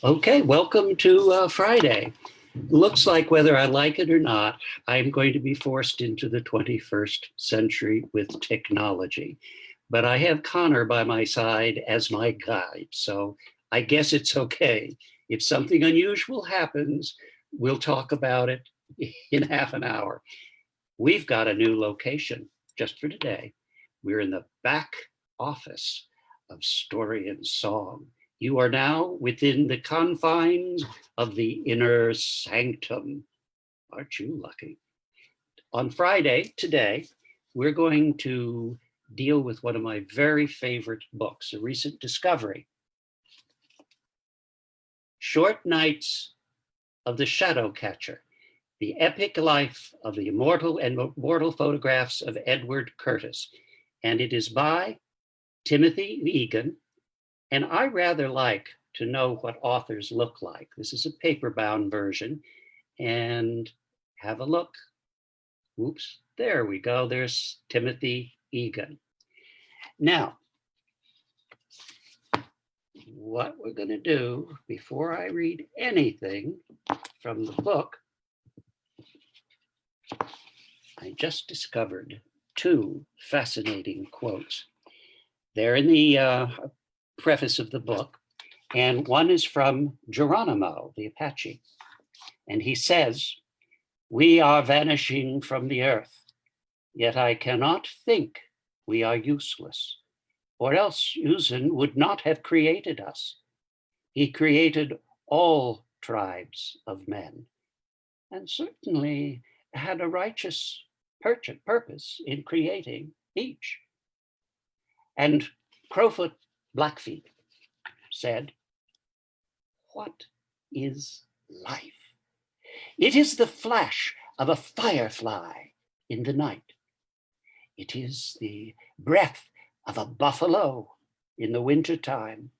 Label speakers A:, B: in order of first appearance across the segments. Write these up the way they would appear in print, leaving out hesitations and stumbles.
A: Okay, welcome to Friday. Looks like whether I like it or not, I'm going to be forced into the 21st century with technology. But I have Connor by my side as my guide, so I guess it's okay. If something unusual happens, we'll talk about it in half an hour. We've got a new location just for today. We're in the back office of Story and Song. You are now within the confines of the inner sanctum. Aren't you lucky? On Friday, today, we're going to deal with one of my very favorite books, a recent discovery. Short Nights of the Shadow Catcher, the epic life of the immortal and mortal photographs of Edward Curtis. And it is by Timothy Egan. And I rather like to know what authors look like. This is a paper-bound version. And have a look. Oops, there we go. There's Timothy Egan. Now, what we're going to do before I read anything from the book, I just discovered two fascinating quotes. They're in the preface of the book, and one is from Geronimo, the Apache. And he says, "We are vanishing from the earth, yet I cannot think we are useless, or else Usen would not have created us. He created all tribes of men, and certainly had a righteous purpose in creating each." And Crowfoot Blackfeet said, "What is life? It is the flash of a firefly in the night. It is the breath of a buffalo in the wintertime.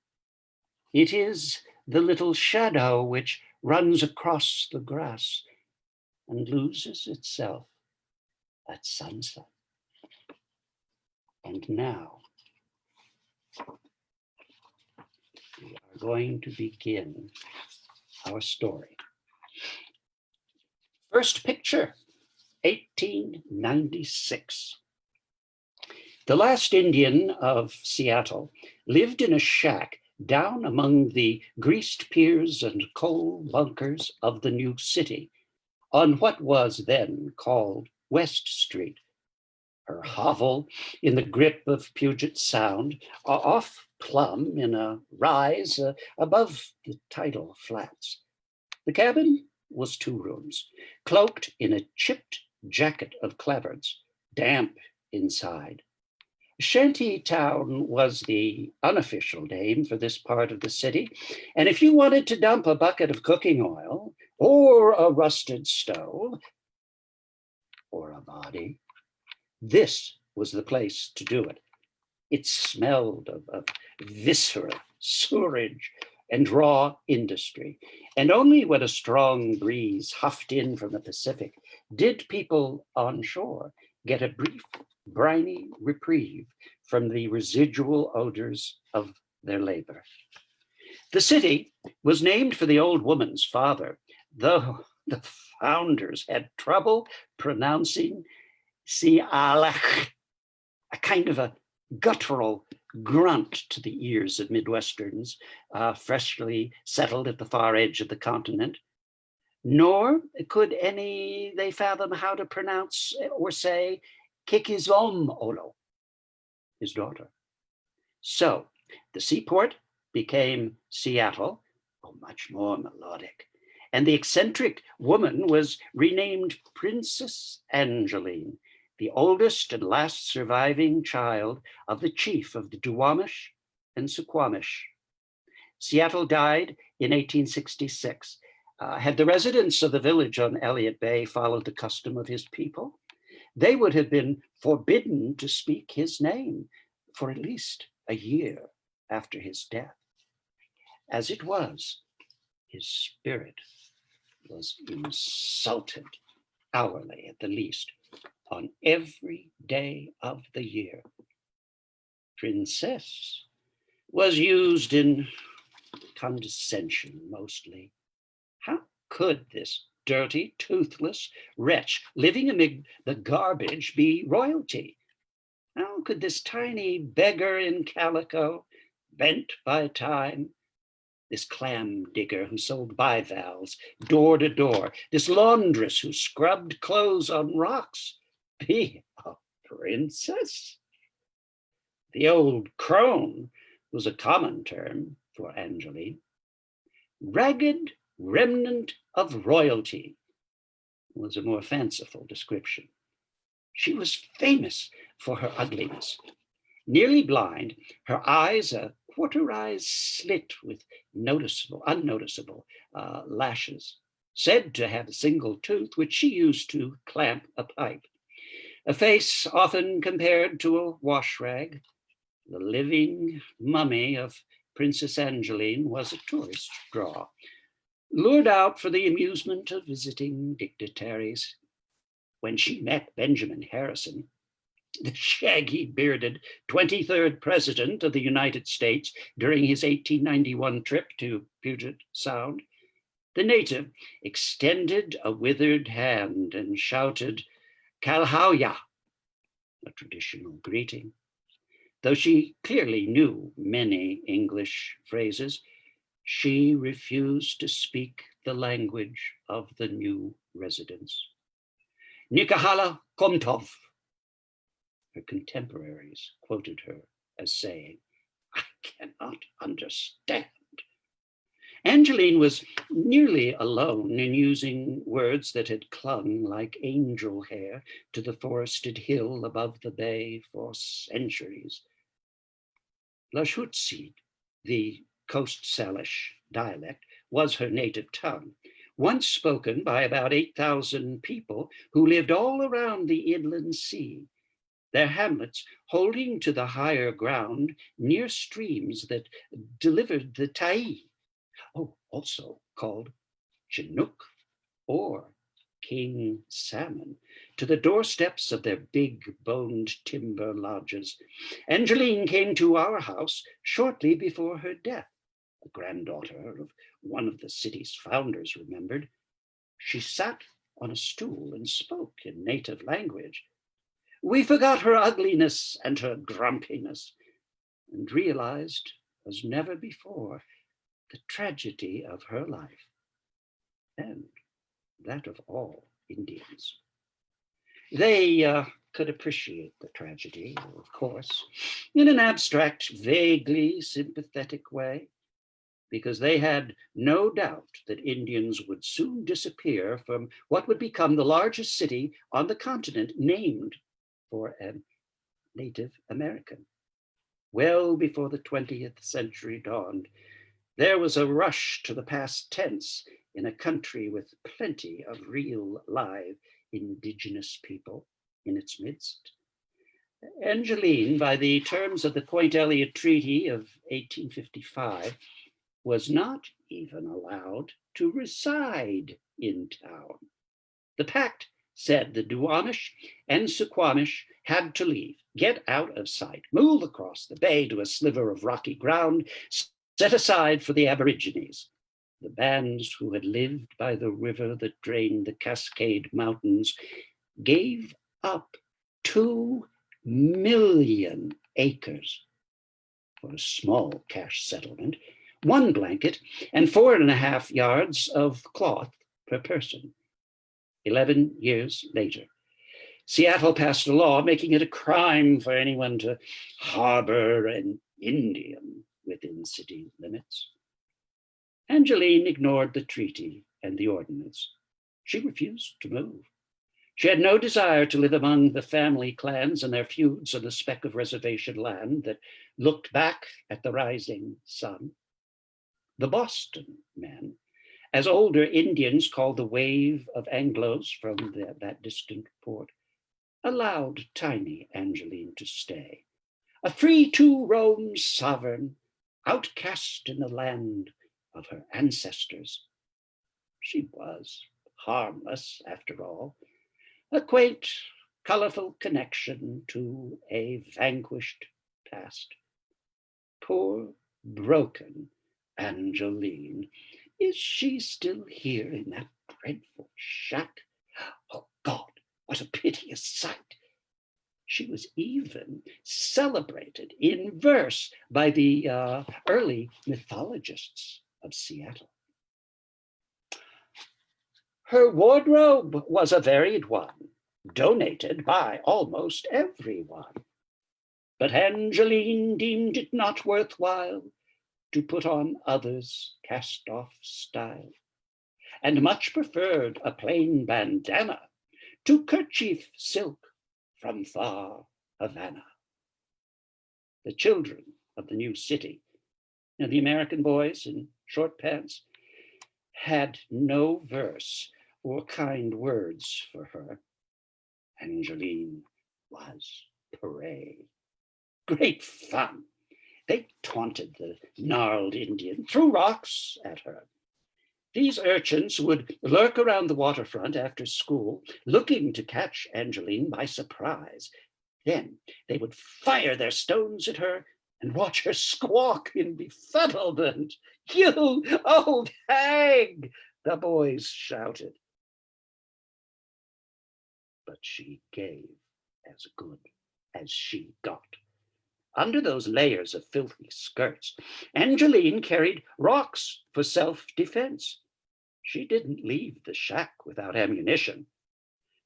A: It is the little shadow which runs across the grass and loses itself at sunset." And now we are going to begin our story. First picture, 1896. The last Indian of Seattle lived in a shack down among the greased piers and coal bunkers of the new city, on what was then called West Street. Her hovel in the grip of Puget Sound, off Plum in a rise above the tidal flats. The cabin was 2 rooms, cloaked in a chipped jacket of clapboards, damp inside. Shanty Town was the unofficial name for this part of the city, and if you wanted to dump a bucket of cooking oil, or a rusted stove, or a body, this was the place to do it. It smelled of viscera, sewerage, and raw industry. And only when a strong breeze huffed in from the Pacific did people on shore get a brief, briny reprieve from the residual odors of their labor. The city was named for the old woman's father, though the founders had trouble pronouncing Sialach, a kind of a guttural grunt to the ears of Midwesterns, freshly settled at the far edge of the continent. Nor could any they fathom how to pronounce or say Kikizom Olo, his daughter. So the seaport became Seattle, much more melodic, and the eccentric woman was renamed Princess Angeline, the oldest and last surviving child of the chief of the Duwamish and Suquamish. Seattle died in 1866. Had the residents of the village on Elliott Bay followed the custom of his people, they would have been forbidden to speak his name for at least a year after his death. As it was, his spirit was insulted hourly at the least, on every day of the year. Princess was used in condescension mostly. How could this dirty, toothless wretch living amid the garbage be royalty? How could this tiny beggar in calico, bent by time, this clam digger who sold bivalves door to door, this laundress who scrubbed clothes on rocks, be a princess? The old crone was a common term for Angeline. Ragged remnant of royalty was a more fanciful description. She was famous for her ugliness. Nearly blind, her eyes a quarterized slit with unnoticeable lashes, said to have a single tooth, which she used to clamp a pipe. A face often compared to a wash rag. The living mummy of Princess Angeline was a tourist draw, lured out for the amusement of visiting dignitaries. When she met Benjamin Harrison, the shaggy bearded 23rd President of the United States during his 1891 trip to Puget Sound, the native extended a withered hand and shouted, "Kalhauya," a traditional greeting. Though she clearly knew many English phrases, she refused to speak the language of the new residents. "Nikahala Komtov," her contemporaries quoted her as saying, "I cannot understand." Angeline was nearly alone in using words that had clung like angel hair to the forested hill above the bay for centuries. Lashutsid, the Coast Salish dialect, was her native tongue, once spoken by about 8,000 people who lived all around the inland sea, their hamlets holding to the higher ground near streams that delivered the tai, also called chinook or king salmon, to the doorsteps of their big-boned timber lodges. Angeline came to our house shortly before her death. A granddaughter of one of the city's founders remembered. She sat on a stool and spoke in native language. We forgot her ugliness and her grumpiness and realized, as never before, the tragedy of her life and that of all Indians. They could appreciate the tragedy, of course, in an abstract, vaguely sympathetic way, because they had no doubt that Indians would soon disappear from what would become the largest city on the continent named for a Native American. Well before the 20th century dawned, there was a rush to the past tense in a country with plenty of real, live indigenous people in its midst. Angeline, by the terms of the Point Elliott Treaty of 1855, was not even allowed to reside in town. The pact said the Duwamish and Suquamish had to leave, get out of sight, move across the bay to a sliver of rocky ground set aside for the Aborigines, the bands who had lived by the river that drained the Cascade Mountains, gave up 2 million acres for a small cash settlement, 1 blanket, and 4.5 yards of cloth per person. 11 years later, Seattle passed a law making it a crime for anyone to harbor an Indian within city limits. Angeline ignored the treaty and the ordinance. She refused to move. She had no desire to live among the family clans and their feuds on the speck of reservation land that looked back at the rising sun. The Boston men, as older Indians called the wave of Anglos from that distant port, allowed tiny Angeline to stay, a free to roam sovereign, outcast in the land of her ancestors. She was harmless, after all, a quaint, colorful connection to a vanquished past. Poor, broken Angeline. Is she still here in that dreadful shack? Oh God, what a piteous sight. She was even celebrated in verse by the early mythologists of Seattle. Her wardrobe was a varied one, donated by almost everyone. But Angeline deemed it not worthwhile to put on others' cast-off style, and much preferred a plain bandana to kerchief silk from far Havana. The children of the new city and the American boys in short pants had no verse or kind words for her. Angeline was prey. Great fun. They taunted the gnarled Indian, threw rocks at her. These urchins would lurk around the waterfront after school, looking to catch Angeline by surprise. Then they would fire their stones at her and watch her squawk in befuddlement. "You old hag!" the boys shouted. But she gave as good as she got. Under those layers of filthy skirts, Angeline carried rocks for self-defense. She didn't leave the shack without ammunition.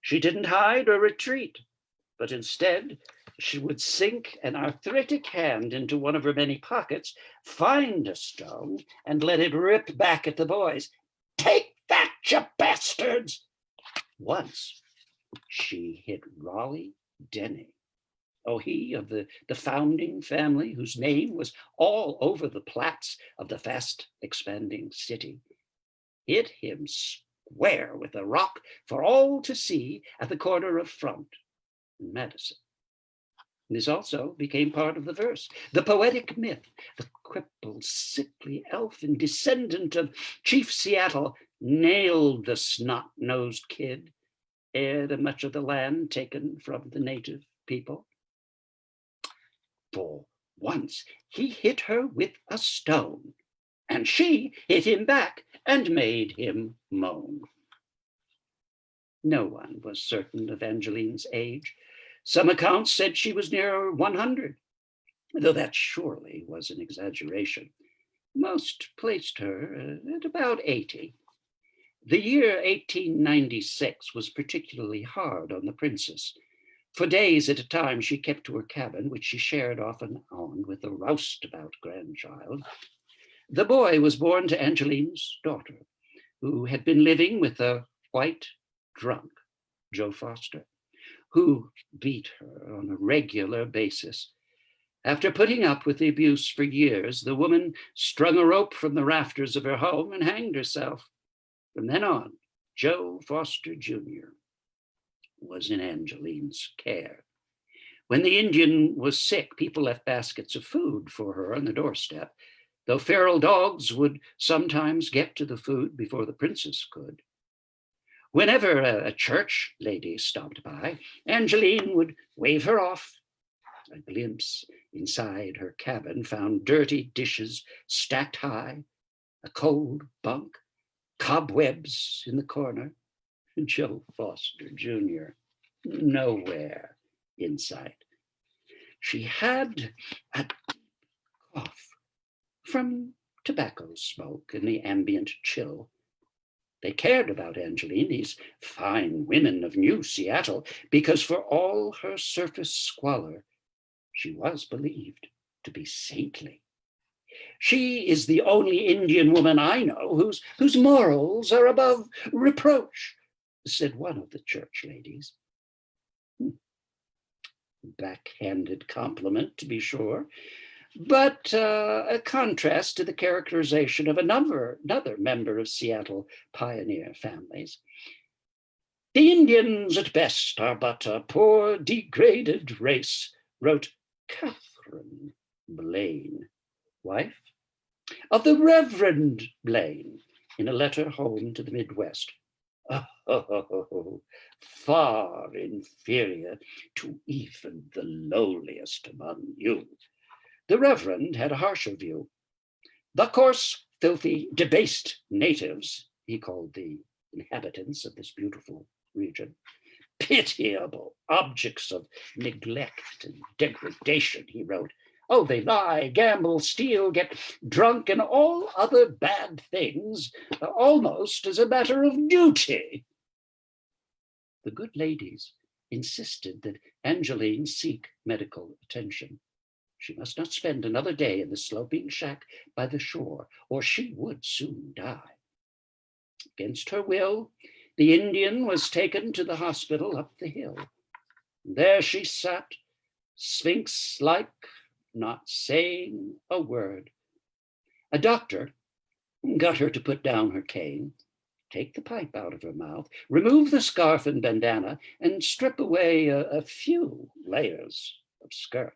A: She didn't hide or retreat, but instead she would sink an arthritic hand into one of her many pockets, find a stone, and let it rip back at the boys. "Take that, you bastards!" Once she hit Raleigh Denny. Oh, he of the founding family whose name was all over the plats of the fast expanding city. Hit him square with a rock for all to see at the corner of Front and Madison. This also became part of the verse. The poetic myth, the crippled, sickly elfin descendant of Chief Seattle, nailed the snot-nosed kid ere the much of the land taken from the native people. For once he hit her with a stone, and she hit him back and made him moan. No one was certain of Angeline's age. Some accounts said she was near 100, though that surely was an exaggeration. Most placed her at about 80. The year 1896 was particularly hard on the princess. For days at a time, she kept to her cabin, which she shared off and on with a roustabout grandchild. The boy was born to Angeline's daughter, who had been living with a white drunk, Joe Foster, who beat her on a regular basis. After putting up with the abuse for years, the woman strung a rope from the rafters of her home and hanged herself. From then on, Joe Foster Jr. was in Angeline's care. When the Indian was sick, people left baskets of food for her on the doorstep, though feral dogs would sometimes get to the food before the princess could. Whenever a church lady stopped by, Angeline would wave her off. A glimpse inside her cabin found dirty dishes stacked high, a cold bunk, cobwebs in the corner, and Joe Foster Jr. nowhere in sight. She had a cough from tobacco smoke and the ambient chill. They cared about Angeline, these fine women of New Seattle, because for all her surface squalor, she was believed to be saintly. "She is the only Indian woman I know whose morals are above reproach," said one of the church ladies. Backhanded compliment, to be sure, but a contrast to the characterization of another member of Seattle pioneer families. "The Indians at best are but a poor, degraded race," wrote Catherine Blaine, wife of the Reverend Blaine, in a letter home to the Midwest. Oh, far inferior to even the lowliest among you. The Reverend had a harsher view. The coarse, filthy, debased natives, he called the inhabitants of this beautiful region, pitiable objects of neglect and degradation, he wrote. Oh, they lie, gamble, steal, get drunk, and all other bad things, almost as a matter of duty. The good ladies insisted that Angeline seek medical attention. She must not spend another day in the sloping shack by the shore, or she would soon die. Against her will, the Indian was taken to the hospital up the hill. There she sat, sphinx-like, not saying a word. A doctor got her to put down her cane, take the pipe out of her mouth, remove the scarf and bandana, and strip away a few layers of skirt.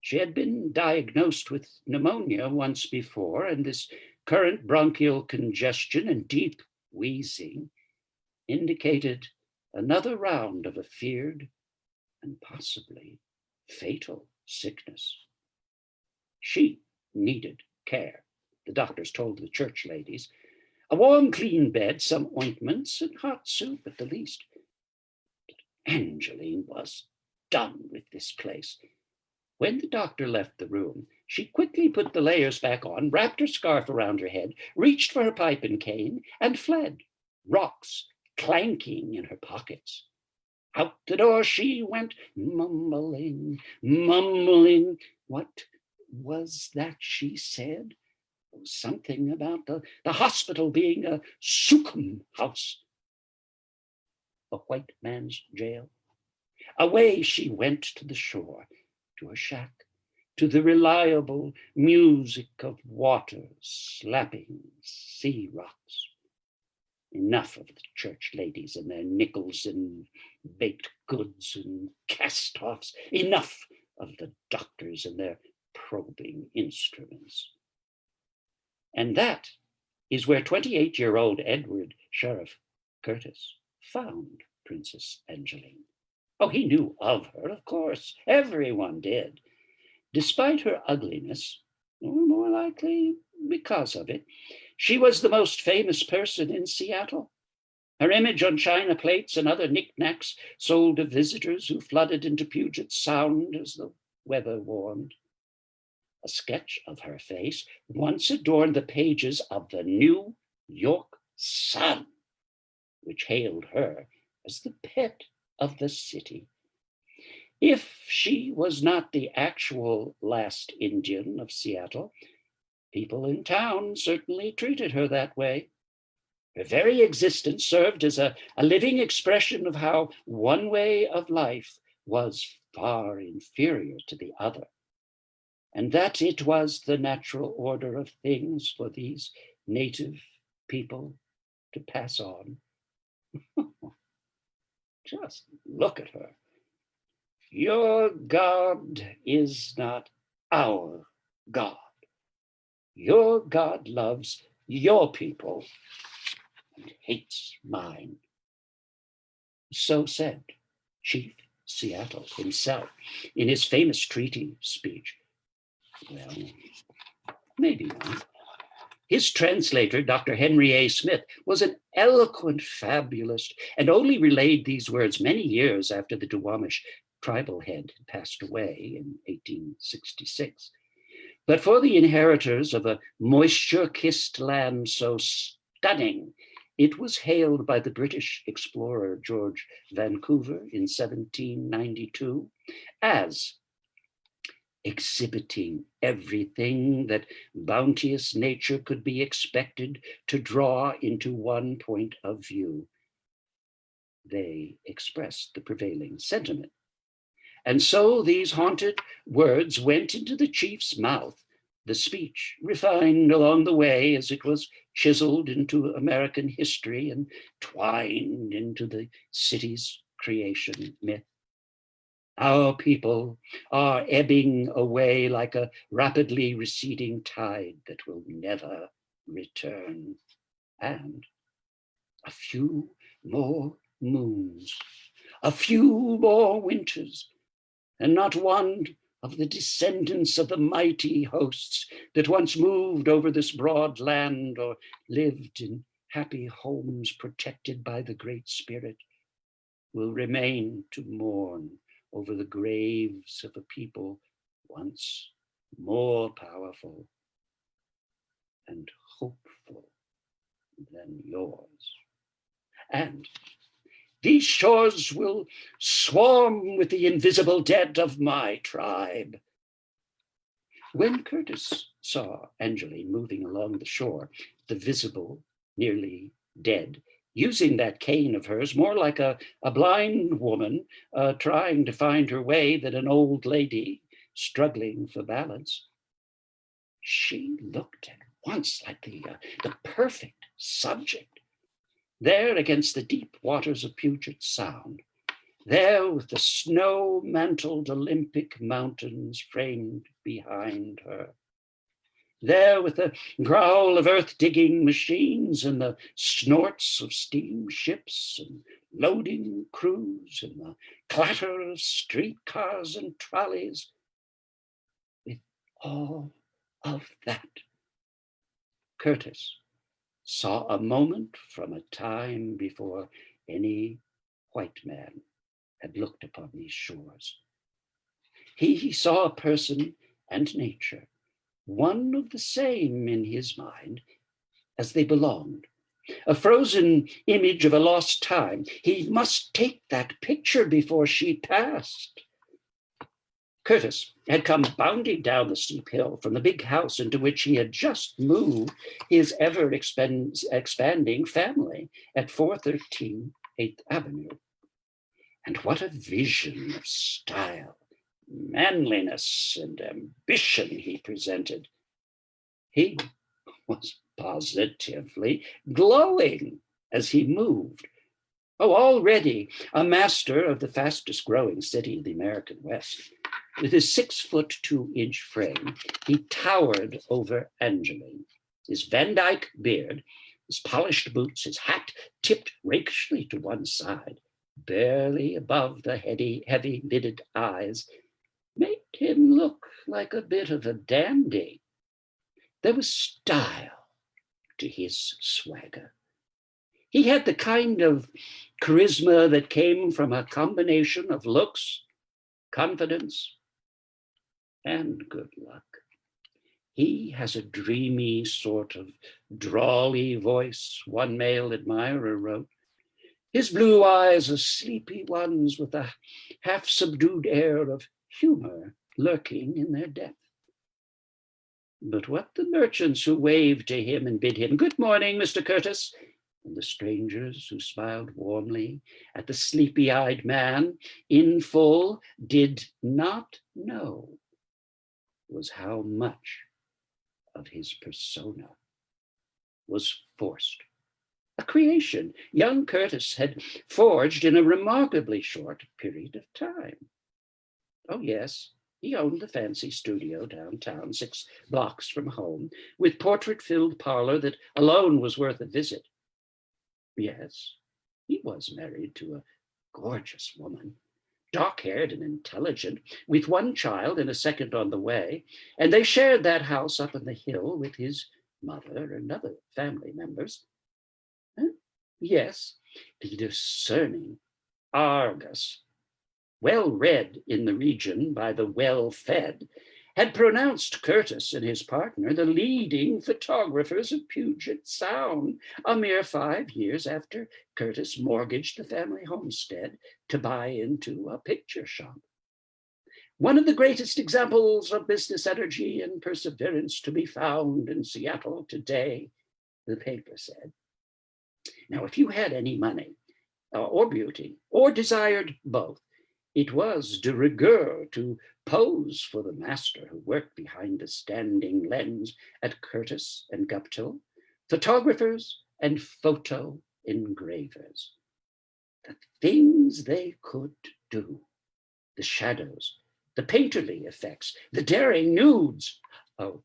A: She had been diagnosed with pneumonia once before, and this current bronchial congestion and deep wheezing indicated another round of a feared and possibly fatal sickness. She needed care, the doctors told the church ladies. A warm, clean bed, some ointments, and hot soup at the least. But Angeline was done with this place. When the doctor left the room, she quickly put the layers back on, wrapped her scarf around her head, reached for her pipe and cane, and fled, rocks clanking in her pockets. Out the door she went, mumbling, mumbling. What was that she said? Something about the hospital being a sukum house, a white man's jail. Away she went to the shore, to her shack, to the reliable music of water slapping sea rocks. Enough of the church ladies and their nickels and baked goods and cast-offs. Enough of the doctors and their probing instruments. And that is where 28-year-old Edward Sheriff Kurtz found Princess Angeline. Oh, he knew of her, of course. Everyone did. Despite her ugliness, or more likely because of it, she was the most famous person in Seattle. Her image on china plates and other knickknacks sold to visitors who flooded into Puget Sound as the weather warmed. A sketch of her face once adorned the pages of the New York Sun, which hailed her as the pet of the city. If she was not the actual last Indian of Seattle, people in town certainly treated her that way. Her very existence served as a living expression of how one way of life was far inferior to the other, and that it was the natural order of things for these native people to pass on. Just look at her. Your God is not our God. Your God loves your people and hates mine. So said Chief Seattle himself in his famous treaty speech. Well, maybe not. His translator, Dr. Henry A. Smith, was an eloquent fabulist and only relayed these words many years after the Duwamish tribal head had passed away in 1866. But for the inheritors of a moisture-kissed land so stunning, it was hailed by the British explorer George Vancouver in 1792 as exhibiting everything that bounteous nature could be expected to draw into one point of view. They expressed the prevailing sentiment. And so these haunted words went into the chief's mouth, the speech refined along the way as it was chiseled into American history and twined into the city's creation myth. Our people are ebbing away like a rapidly receding tide that will never return. And a few more moons, a few more winters, and not one of the descendants of the mighty hosts that once moved over this broad land or lived in happy homes protected by the Great Spirit, will remain to mourn over the graves of a people once more powerful and hopeful than yours. And these shores will swarm with the invisible dead of my tribe. When Curtis saw Angeline moving along the shore, the visible, nearly dead, using that cane of hers more like a blind woman trying to find her way than an old lady struggling for balance, she looked at once like the perfect subject. There against the deep waters of Puget Sound, there with the snow-mantled Olympic mountains framed behind her, there with the growl of earth-digging machines and the snorts of steamships and loading crews and the clatter of streetcars and trolleys, with all of that, Curtis saw a moment from a time before any white man had looked upon these shores. He saw a person and nature, one of the same in his mind as they belonged, a frozen image of a lost time. He must take that picture before she passed. Curtis had come bounding down the steep hill from the big house into which he had just moved his ever-expanding family at 413 8th Avenue. And what a vision of style, manliness, and ambition he presented. He was positively glowing as he moved. Oh, already a master of the fastest growing city in the American West. With his 6'2" frame, he towered over Angeline. His Van Dyke beard, his polished boots, his hat tipped rakishly to one side, barely above the heavy-lidded eyes, made him look like a bit of a dandy. There was style to his swagger. He had the kind of charisma that came from a combination of looks, confidence, and good luck. He has a dreamy sort of drawly voice, one male admirer wrote. His blue eyes are sleepy ones with a half-subdued air of humor lurking in their depth. But what the merchants who waved to him and bid him, "Good morning, Mr. Curtis," and the strangers who smiled warmly at the sleepy-eyed man in full did not know was how much of his persona was forced. A creation young Curtis had forged in a remarkably short period of time. Oh yes, he owned the fancy studio downtown, 6 blocks from home, with portrait-filled parlor that alone was worth a visit. Yes, he was married to a gorgeous woman, dark-haired and intelligent, with 1 child and a second on the way, and they shared that house up on the hill with his mother and other family members. And yes, the discerning Argus, well read in the region by the well-fed, had pronounced Curtis and his partner the leading photographers of Puget Sound, a mere 5 years after Curtis mortgaged the family homestead to buy into a picture shop. One of the greatest examples of business energy and perseverance to be found in Seattle today, the paper said. Now, if you had any money or beauty or desired both, it was de rigueur to pose for the master who worked behind the standing lens at Curtis and Guptill, photographers and photo engravers. The things they could do, the shadows, the painterly effects, the daring nudes. Oh,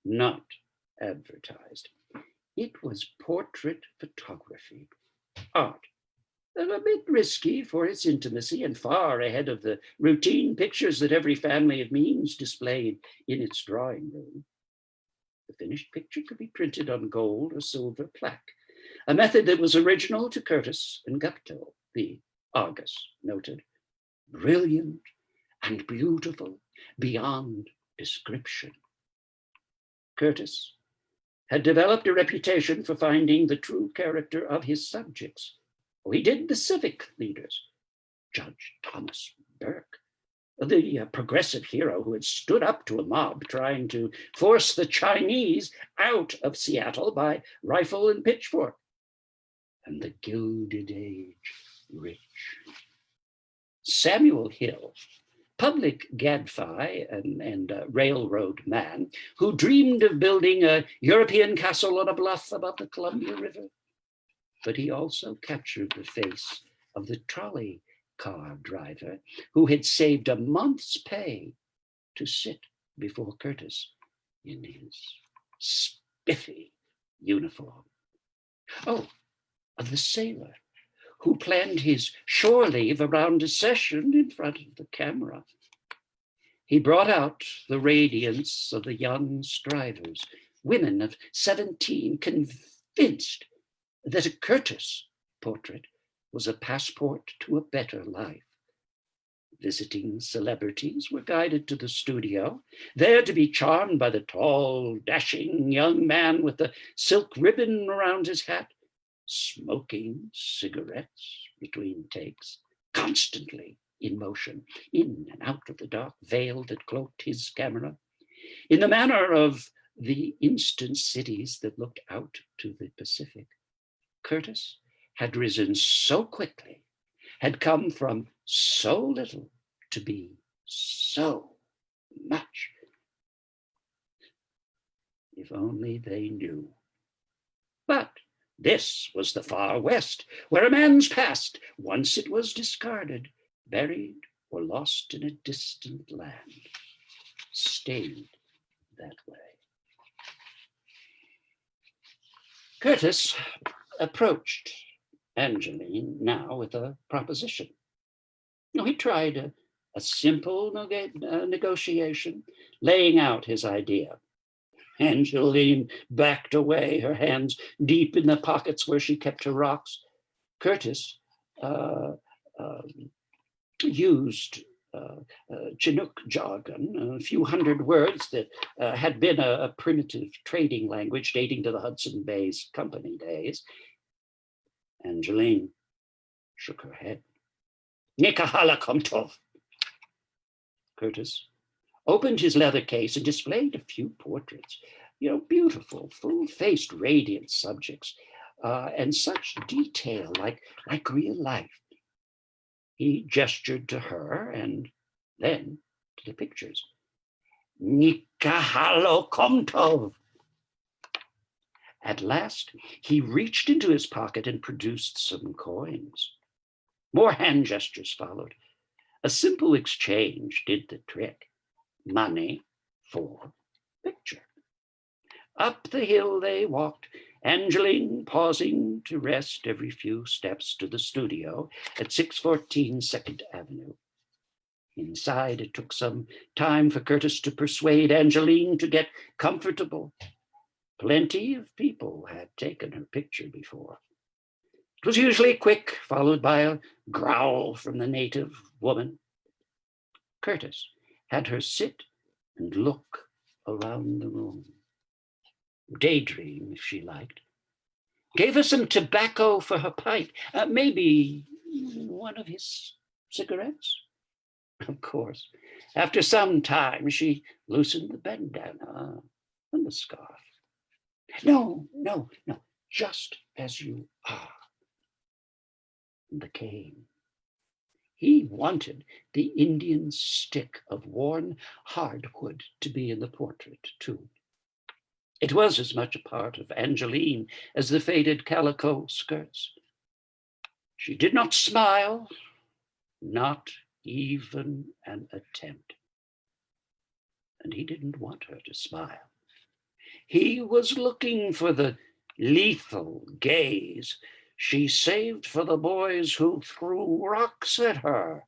A: not advertised. It was portrait photography, art a bit risky for its intimacy and far ahead of the routine pictures that every family of means displayed in its drawing room. The finished picture could be printed on gold or silver plaque, a method that was original to Kurtz and Gupto, the Argus noted. Brilliant and beautiful beyond description. Kurtz had developed a reputation for finding the true character of his subjects. He did the civic leaders. Judge Thomas Burke, the progressive hero who had stood up to a mob trying to force the Chinese out of Seattle by rifle and pitchfork. And the Gilded Age rich. Samuel Hill, public gadfly and railroad man who dreamed of building a European castle on a bluff above the Columbia River. But he also captured the face of the trolley car driver who had saved a month's pay to sit before Kurtz in his spiffy uniform. Oh, of the sailor who planned his shore leave around a session in front of the camera. He brought out the radiance of the young strivers, women of 17, convinced that a Kurtz portrait was a passport to a better life. Visiting celebrities were guided to the studio, there to be charmed by the tall, dashing young man with the silk ribbon around his hat, smoking cigarettes between takes, constantly in motion, in and out of the dark veil that cloaked his camera, in the manner of the instant cities that looked out to the Pacific. Kurtz had risen so quickly, had come from so little to be so much. If only they knew. But this was the far West, where a man's past, once it was discarded, buried or lost in a distant land, stayed that way. Kurtz approached Angeline now with a proposition. He tried a simple negotiation, laying out his idea. Angeline backed away, her hands deep in the pockets where she kept her rocks. Kurtz used Chinook jargon, a few hundred words that had been a primitive trading language dating to the Hudson Bay's company days. Angeline shook her head. Nikahala Komtov. Kurtz opened his leather case and displayed a few portraits, beautiful, full-faced, radiant subjects, and such detail, like real life. He gestured to her and then to the pictures. Nikahalo Komtov. At last, he reached into his pocket and produced some coins. More hand gestures followed. A simple exchange did the trick. Money for picture. Up the hill they walked, Angeline pausing to rest every few steps to the studio at 614 2nd Avenue. Inside, it took some time for Kurtz to persuade Angeline to get comfortable. Plenty of people had taken her picture before. It was usually quick, followed by a growl from the native woman. Kurtz had her sit and look around the room. Daydream, if she liked. Gave her some tobacco for her pipe, maybe one of his cigarettes. Of course, after some time, she loosened the bandana and the scarf. No, just as you are. The cane. He wanted the Indian stick of worn hardwood to be in the portrait, too. It was as much a part of Angeline as the faded calico skirts. She did not smile, not even an attempt. And he didn't want her to smile. He was looking for the lethal gaze she saved for the boys who threw rocks at her.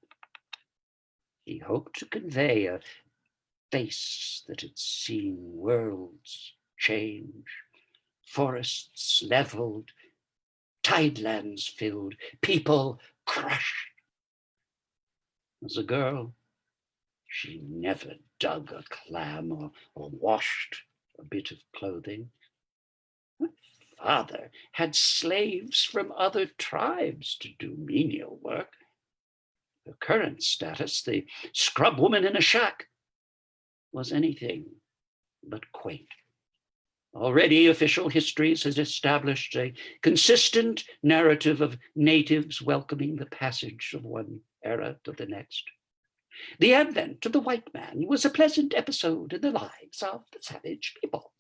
A: He hoped to convey a face that had seen worlds change, forests leveled, tidelands filled, people crushed. As a girl, she never dug a clam or washed a bit of clothing. Her father had slaves from other tribes to do menial work. Her current status, the scrub woman in a shack, was anything but quaint. Already official histories had established a consistent narrative of natives welcoming the passage of one era to the next. The advent of the white man was a pleasant episode in the lives of the savage people.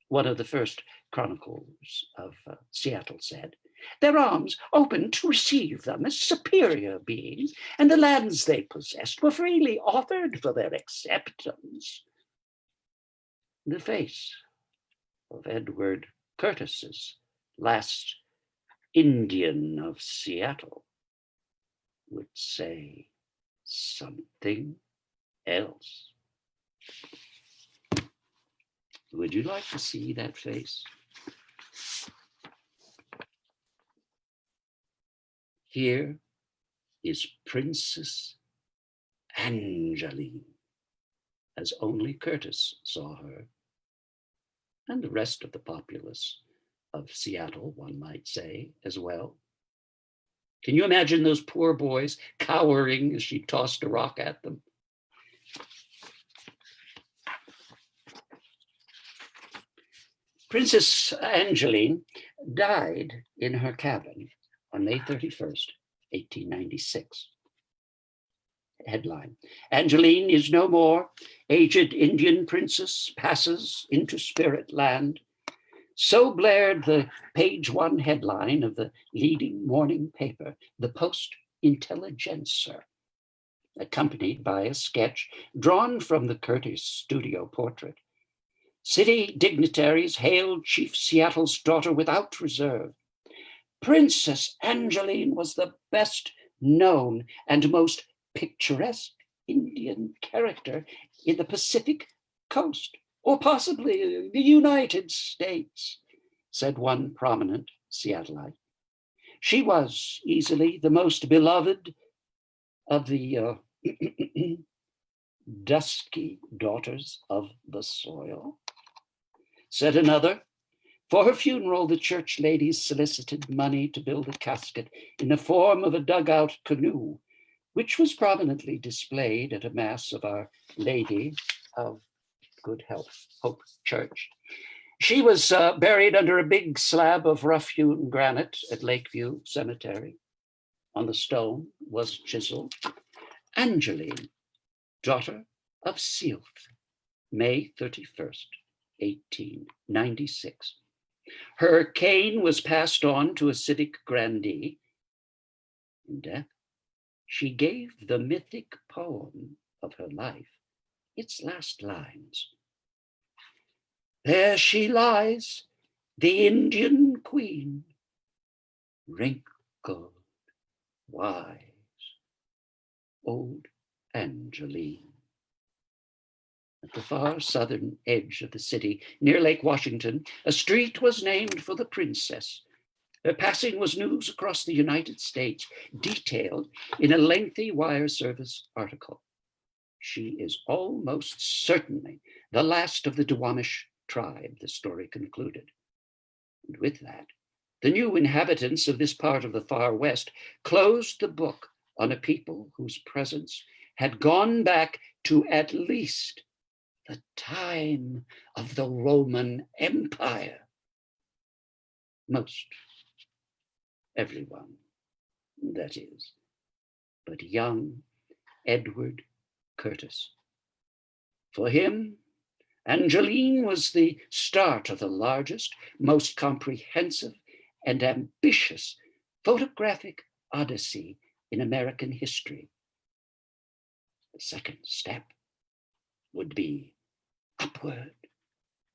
A: One of the first chroniclers of Seattle said, "Their arms opened to receive them as superior beings, and the lands they possessed were freely offered for their acceptance." The face of Edward Curtis's last Indian of Seattle would say something else. Would you like to see that face? Here is Princess Angeline, as only Curtis saw her, and the rest of the populace of Seattle, one might say, as well. Can you imagine those poor boys cowering as she tossed a rock at them? Princess Angeline died in her cabin on May 31st, 1896. Headline: Angeline is no more. Aged Indian princess passes into spirit land. So blared the page one headline of the leading morning paper, the Post-Intelligencer, accompanied by a sketch drawn from the Curtis studio portrait. City dignitaries hailed Chief Seattle's daughter without reserve. Princess Angeline was the best known and most picturesque Indian character in the Pacific Coast, or possibly the United States, said one prominent Seattleite. She was easily the most beloved of the dusky daughters of the soil, said another. For her funeral, the church ladies solicited money to build a casket in the form of a dugout canoe, which was prominently displayed at a mass of Our Lady of Good Hope Church. She was buried under a big slab of rough-hewn granite at Lakeview Cemetery. On the stone was chiseled, Angeline, daughter of Sealth, May 31st, 1896. Her cane was passed on to a civic grandee. In death, she gave the mythic poem of her life its last lines. There she lies, the Indian queen, wrinkled, wise, old Angeline. At the far southern edge of the city, near Lake Washington, a street was named for the princess. Her passing was news across the United States, detailed in a lengthy wire service article. She is almost certainly the last of the Duwamish tribe, the story concluded. And with that, the new inhabitants of this part of the far west closed the book on a people whose presence had gone back to at least the time of the Roman Empire. Most everyone, that is, but young Edward Curtis. For him, Angeline was the start of the largest, most comprehensive, and ambitious photographic odyssey in American history. The second step would be upward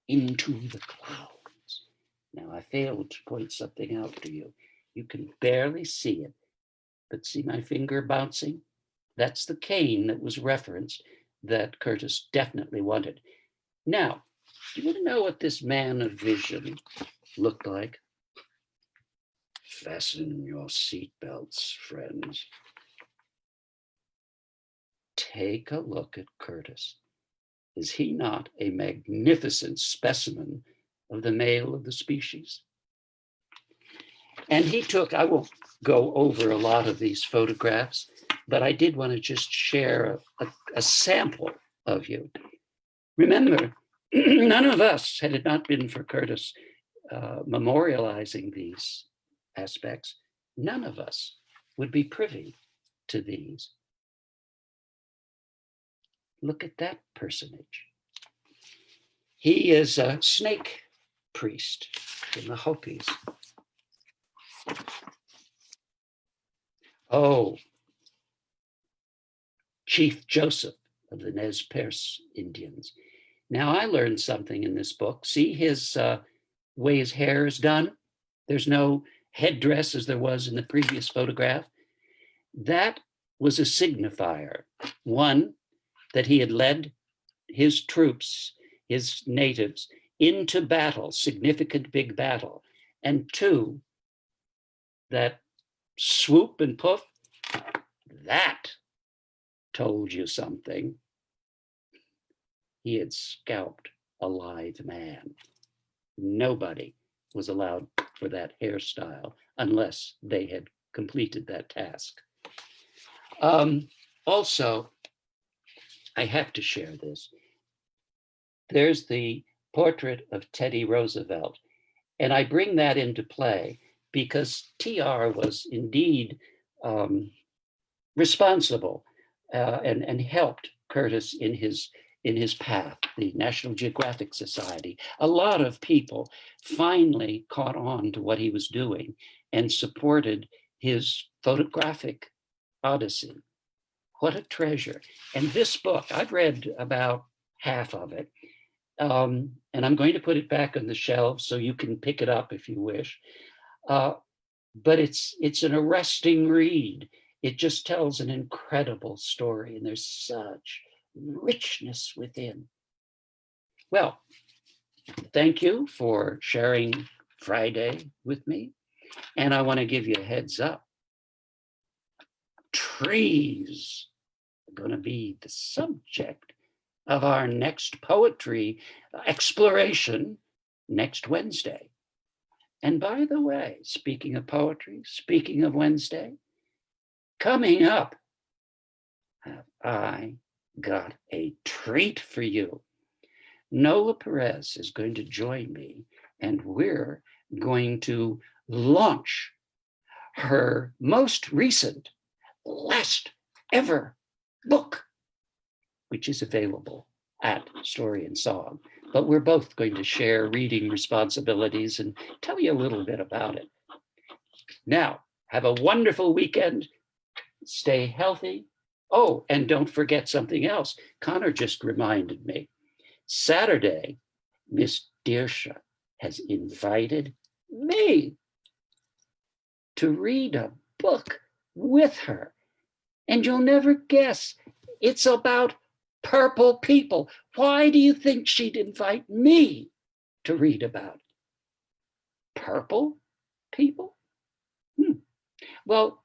A: into the clouds. Now, I failed to point something out to you. You can barely see it, but see my finger bouncing? That's the cane that was referenced that Kurtz definitely wanted. Now, do you want to know what this man of vision looked like? Fasten your seatbelts, friends. Take a look at Kurtz. Is he not a magnificent specimen of the male of the species? And he took, I won't go over a lot of these photographs, but I did want to just share a sample of you. Remember, none of us, had it not been for Kurtz memorializing these aspects, none of us would be privy to these. Look at that personage. He is a snake priest in the Hopis. Oh, Chief Joseph of the Nez Perce Indians. Now I learned something in this book. See his way his hair is done? There's no headdress as there was in the previous photograph. That was a signifier. One, that he had led his troops, his natives, into battle, significant big battle. And two, that swoop and poof, that told you something. He had scalped a live man. Nobody was allowed for that hairstyle unless they had completed that task. Also, I have to share this. There's the portrait of Teddy Roosevelt, and I bring that into play because TR was indeed responsible and helped Kurtz in his path, the National Geographic Society. A lot of people finally caught on to what he was doing and supported his photographic odyssey. What a treasure. And this book, I've read about half of it, and I'm going to put it back on the shelves so you can pick it up if you wish. But it's an arresting read. It just tells an incredible story, and there's such richness within. Well, thank you for sharing Friday with me. And I want to give you a heads up. Trees are going to be the subject of our next poetry exploration next Wednesday. And by the way, speaking of poetry, speaking of Wednesday, coming up, have I got a treat for you. Nola Perez is going to join me, and we're going to launch her most recent, last ever book, which is available at Story and Song. But we're both going to share reading responsibilities and tell you a little bit about it. Now, have a wonderful weekend. Stay healthy. Oh, and don't forget something else. Connor just reminded me. Saturday, Miss Deersha has invited me to read a book with her. And you'll never guess, it's about purple people. Why do you think she'd invite me to read about purple people? Well,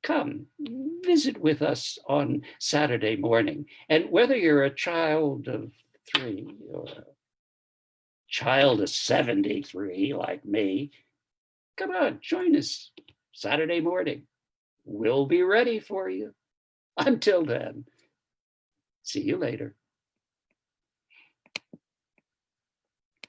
A: come visit with us on Saturday morning. And whether you're a child of 3 or a child of 73 like me, come on, join us Saturday morning. We'll be ready for you. Until then, see you later.